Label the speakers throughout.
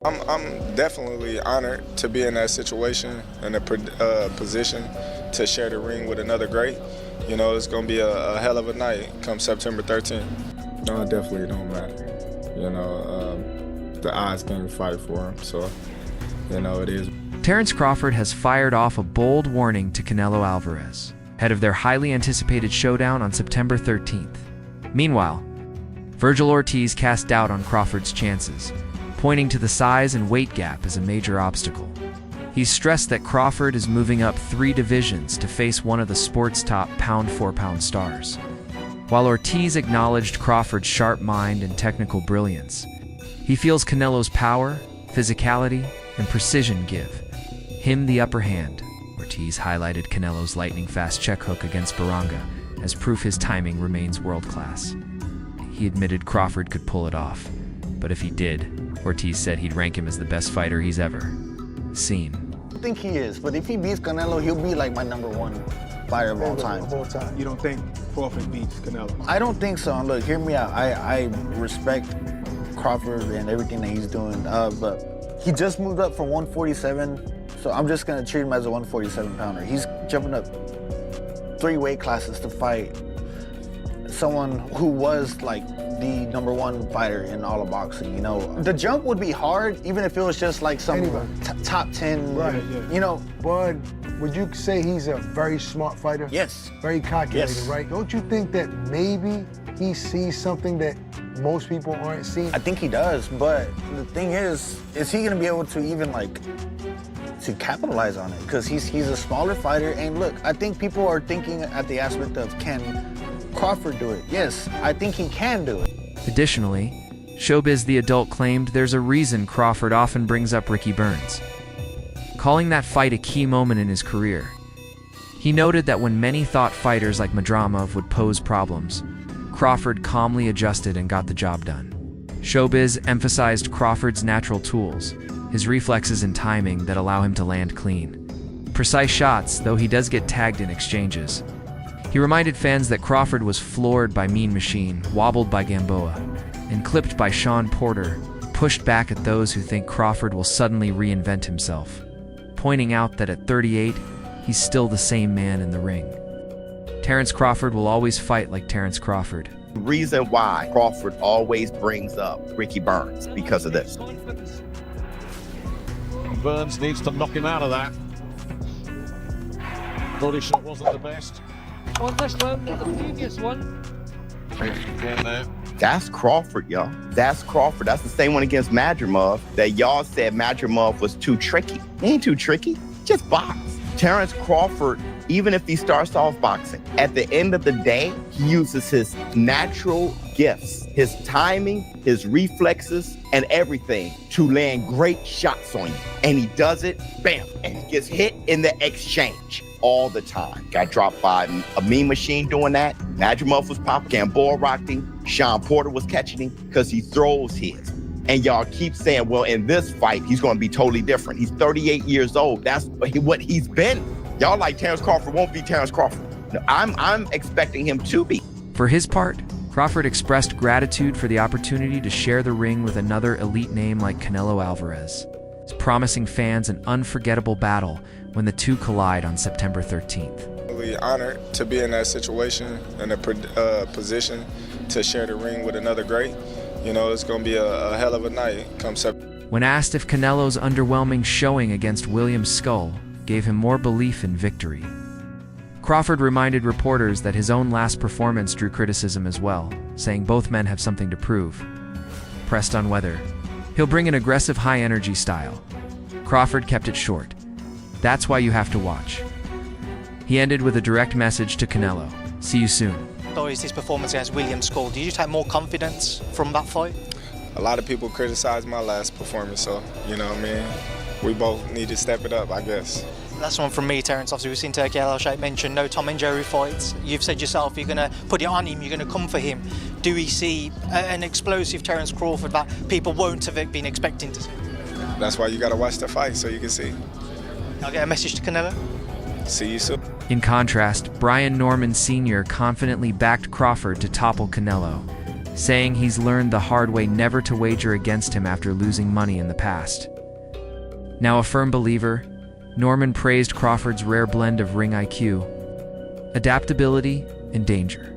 Speaker 1: I'm definitely honored to be in that situation and a position to share the ring with another great. You know, it's going to be a hell of a night come September 13th. No, it definitely don't matter. You know, the odds can't fight for him, so, you know, it is.
Speaker 2: Terence Crawford has fired off a bold warning to Canelo Alvarez, ahead of their highly anticipated showdown on September 13th. Meanwhile, Vergil Ortiz cast doubt on Crawford's chances, pointing to the size and weight gap as a major obstacle. He's stressed that Crawford is moving up 3 divisions to face one of the sport's top pound-for-pound stars. While Ortiz acknowledged Crawford's sharp mind and technical brilliance, he feels Canelo's power, physicality, and precision give him the upper hand. Ortiz highlighted Canelo's lightning-fast check hook against Baranga as proof his timing remains world-class. He admitted Crawford could pull it off, but if he did, Ortiz said he'd rank him as the best fighter he's ever seen.
Speaker 3: I think he is, but if he beats Canelo, he'll be like my #1 fighter of all time.
Speaker 4: You don't think Crawford beats Canelo?
Speaker 3: I don't think so. And look, hear me out. I respect Crawford and everything that he's doing, but he just moved up from 147, so I'm just gonna treat him as a 147 pounder. He's jumping up 3 weight classes to fight someone who was like the #1 fighter in all of boxing, you know. The jump would be hard, even if it was just like some top 10,
Speaker 4: right,
Speaker 3: you know.
Speaker 5: Bud, would you say he's a very smart fighter?
Speaker 3: Yes.
Speaker 5: Very calculated,
Speaker 3: Yes.
Speaker 5: right? Don't you think that maybe he sees something that most people aren't seeing?
Speaker 3: I think he does, but the thing is he gonna be able to even like to capitalize on it? Because he's a smaller fighter, and look, I think people are thinking at the aspect of, can Crawford do it? Yes, I think he can do it.
Speaker 2: Additionally, Showbiz the Adult claimed there's a reason Crawford often brings up Ricky Burns, calling that fight a key moment in his career. He noted that when many thought fighters like Madramov would pose problems, Crawford calmly adjusted and got the job done. Showbiz emphasized Crawford's natural tools, his reflexes and timing that allow him to land clean. Precise shots, though he does get tagged in exchanges. He reminded fans that Crawford was floored by Mean Machine, wobbled by Gamboa, and clipped by Sean Porter, pushed back at those who think Crawford will suddenly reinvent himself, pointing out that at 38, he's still the same man in the ring. Terence Crawford will always fight like Terence Crawford.
Speaker 6: The reason why Crawford always brings up Ricky Burns because of this.
Speaker 7: Burns needs to knock him out of that. Body shot wasn't the best.
Speaker 8: On this one, the previous one.
Speaker 6: That's Crawford, y'all. That's Crawford. That's the same one against Madramov that y'all said Madramov was too tricky. He ain't too tricky. Just box. Terence Crawford, even if he starts off boxing, at the end of the day, he uses his natural gifts, his timing, his reflexes, and everything to land great shots on you. And he does it, bam, and he gets hit in the exchange all the time. Got dropped by a Mean Machine doing that. Madramov was popping, Gamboa rocked him, Sean Porter was catching him because he throws his. And y'all keep saying, well, in this fight, he's going to be totally different. He's 38 years old. That's what he's been. Y'all like Terence Crawford won't be Terence Crawford. No, I'm expecting him to be.
Speaker 2: For his part, Crawford expressed gratitude for the opportunity to share the ring with another elite name like Canelo Alvarez, promising fans an unforgettable battle when the two collide on September 13th.
Speaker 1: Really honored to be in that situation and a position to share the ring with another great. You know, it's going to be a hell of a night come September.
Speaker 2: When asked if Canelo's underwhelming showing against William Skull gave him more belief in victory, Crawford reminded reporters that his own last performance drew criticism as well, saying both men have something to prove. Pressed on whether he'll bring an aggressive high-energy style, Crawford kept it short. That's why you have to watch. He ended with a direct message to Canelo. See you soon.
Speaker 9: Is this performance against William Skull? Did you take more confidence from that fight?
Speaker 1: A lot of people criticized my last performance, so, you know what I mean? We both need to step it up, I guess.
Speaker 9: That's one from me, Terence. Obviously, we've seen Turkey Al-Sheikh mention no Tom and Jerry fights. You've said yourself you're going to put it on him, you're going to come for him. Do we see an explosive Terence Crawford that people won't have been expecting to see?
Speaker 1: That's why you got to watch the fight so you can see.
Speaker 9: I'll get a message to Canelo.
Speaker 1: See you soon.
Speaker 2: In contrast, Brian Norman Sr. confidently backed Crawford to topple Canelo, saying he's learned the hard way never to wager against him after losing money in the past. Now a firm believer, Norman praised Crawford's rare blend of ring IQ, adaptability, and danger.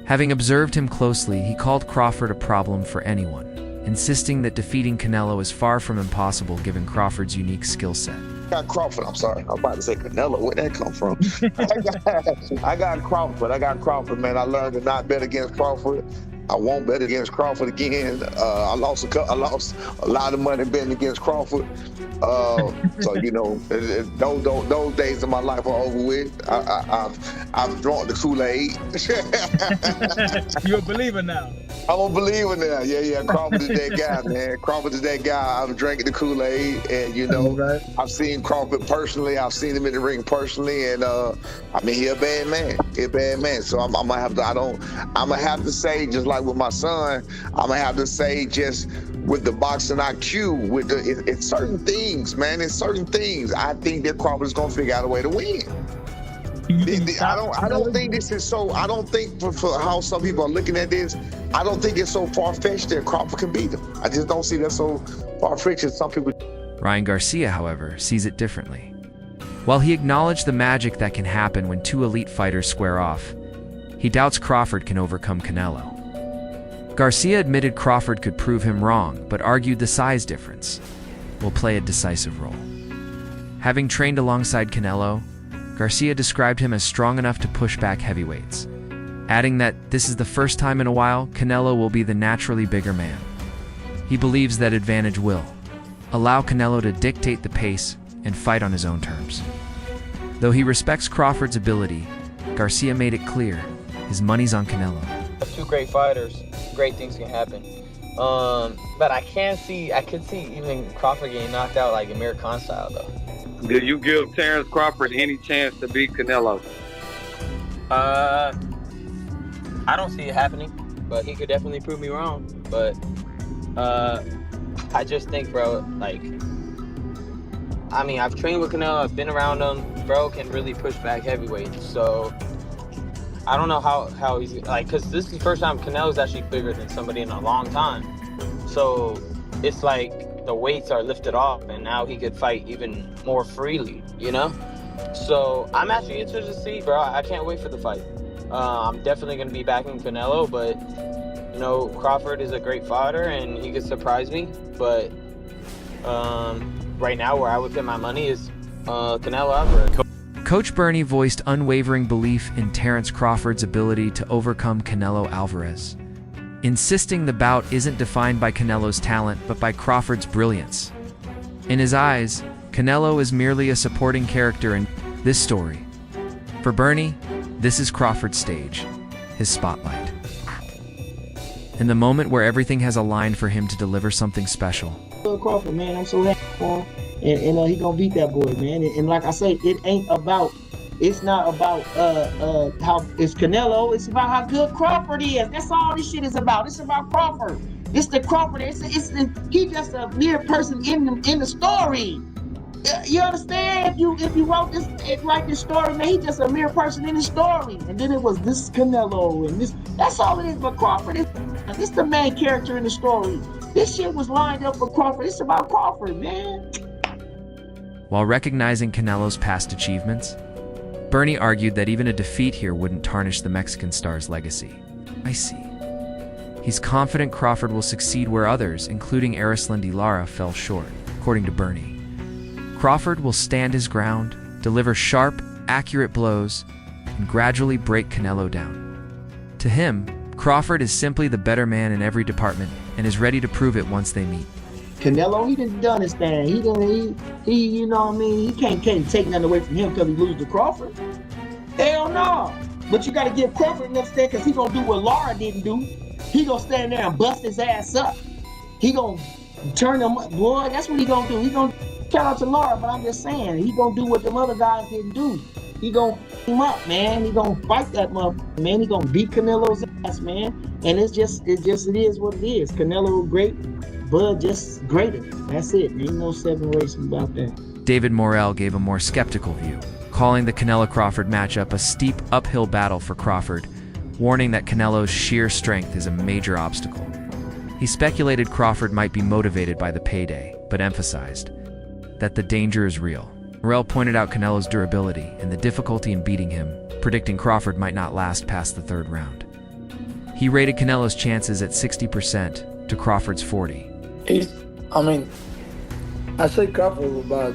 Speaker 2: Having observed him closely, he called Crawford a problem for anyone, insisting that defeating Canelo is far from impossible given Crawford's unique skill set.
Speaker 10: I got Crawford. I'm sorry. I was about to say Canelo. Where'd that come from? I got Crawford. I got Crawford, man. I learned to not bet against Crawford. I won't bet against Crawford again. I lost a lot of money betting against Crawford. So you know, those days of my life are over with. I've drunk the Kool-Aid.
Speaker 4: You're a believer now.
Speaker 10: I'm a believer now. Yeah. Crawford is that guy, man. Crawford is that guy. I'm drinking the Kool-Aid, and you know, I've seen Crawford personally. I've seen him in the ring personally, and I mean, he a bad man. He a bad man. So I'm gonna have to. I'm gonna have to say, just like with my son, I'm gonna have to say, just with the boxing IQ, with it's certain things, man. It's certain things. I think that Crawford is gonna figure out a way to win. I don't think this is so. I don't think for how some people are looking at this, I don't think it's so far-fetched that Crawford can beat him. I just don't see that so far-fetched as some people.
Speaker 2: Ryan Garcia, however, sees it differently. While he acknowledged the magic that can happen when two elite fighters square off, he doubts Crawford can overcome Canelo. Garcia admitted Crawford could prove him wrong, but argued the size difference will play a decisive role. Having trained alongside Canelo, Garcia described him as strong enough to push back heavyweights, adding that this is the first time in a while Canelo will be the naturally bigger man. He believes that advantage will allow Canelo to dictate the pace and fight on his own terms. Though he respects Crawford's ability, Garcia made it clear his money's on Canelo.
Speaker 11: Two great fighters, great things can happen. But I could see even Crawford getting knocked out like Amir Khan style though.
Speaker 12: Do you give Terence Crawford any chance to beat Canelo?
Speaker 11: I don't see it happening, but he could definitely prove me wrong. But I just think, bro, like, I mean, I've trained with Canelo, I've been around him. Bro can really push back heavyweights. So I don't know how he's, like, because this is the first time Canelo's actually bigger than somebody in a long time. So it's like the weights are lifted off, and now he could fight even more freely, you know? So I'm actually interested to see, bro. I can't wait for the fight. I'm definitely going to be backing Canelo, but, you know, Crawford is a great fighter, and he could surprise me. But right now, where I would put my money is Canelo Alvarez.
Speaker 2: Coach Bernie voiced unwavering belief in Terence Crawford's ability to overcome Canelo Alvarez, insisting the bout isn't defined by Canelo's talent, but by Crawford's brilliance. In his eyes, Canelo is merely a supporting character in this story. For Bernie, this is Crawford's stage, his spotlight. In the moment where everything has aligned for him to deliver something special.
Speaker 13: Crawford, man, I'm so happy for him. And he gonna beat that boy, man. And like I say, it's not about how it's Canelo. It's about how good Crawford is. That's all this shit is about. It's about Crawford. It's the Crawford. He just a mere person in the story. You understand? If you wrote this story, man, he just a mere person in the story. And then it was this Canelo and this. That's all it is. But Crawford is the main character in the story. This shit was lined up for Crawford. It's about Crawford, man.
Speaker 2: While recognizing Canelo's past achievements, Bernie argued that even a defeat here wouldn't tarnish the Mexican star's legacy. I see. He's confident Crawford will succeed where others, including Erislandy Lara, fell short, according to Bernie. Crawford will stand his ground, deliver sharp, accurate blows, and gradually break Canelo down. To him, Crawford is simply the better man in every department and is ready to prove it once they meet.
Speaker 13: Canelo, he done his thing. He you know what I mean? He can't take nothing away from him because he loses to Crawford. Hell no. But you got to give Crawford enough stand because he gonna do what Lara didn't do. He gonna stand there and bust his ass up. He gonna turn him up, boy. That's what he gonna do. He gonna shout out to Lara, but I'm just saying he gonna do what them other guys didn't do. He gonna him up, man. He gonna fight that motherfucker, man. He gonna beat Canelo's ass, man. And it is what it is. Canelo great. Bud just greater. That's it. Ain't no separation about that.
Speaker 2: David Morrell gave a more skeptical view, calling the Canelo-Crawford matchup a steep uphill battle for Crawford, warning that Canelo's sheer strength is a major obstacle. He speculated Crawford might be motivated by the payday, but emphasized that the danger is real. Errol pointed out Canelo's durability and the difficulty in beating him, predicting Crawford might not last past the third round. He rated Canelo's chances at 60% to Crawford's 40%.
Speaker 14: I say Crawford, but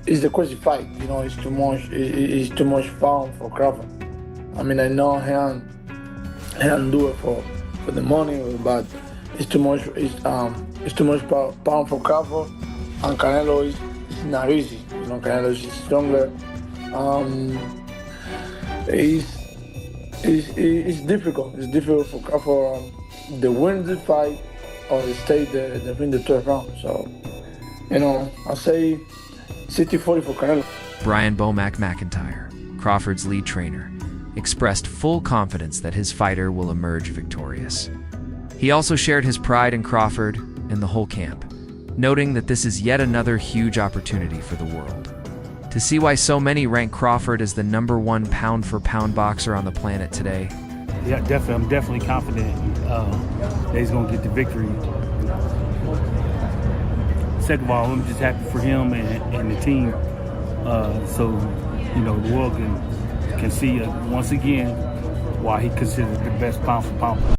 Speaker 14: it's the crazy fight. It's too much. It's too much pound for Crawford. I know he can do it for the money, but it's too much. It's too much pound for Crawford, and Canelo is not easy. Canelo is stronger. It's difficult. It's difficult for Crawford to win the fight or to stay win the third round. So, I say 60-40 for Canelo.
Speaker 2: Brian Bomac McIntyre, Crawford's lead trainer, expressed full confidence that his fighter will emerge victorious. He also shared his pride in Crawford and the whole camp, noting that this is yet another huge opportunity for the world. To see why so many rank Crawford as the #1 pound-for-pound boxer on the planet today.
Speaker 15: Yeah, definitely. I'm definitely confident that he's going to get the victory. Second of all, I'm just happy for him and the team, so the world can see once again why he considered the best pound-for-pound.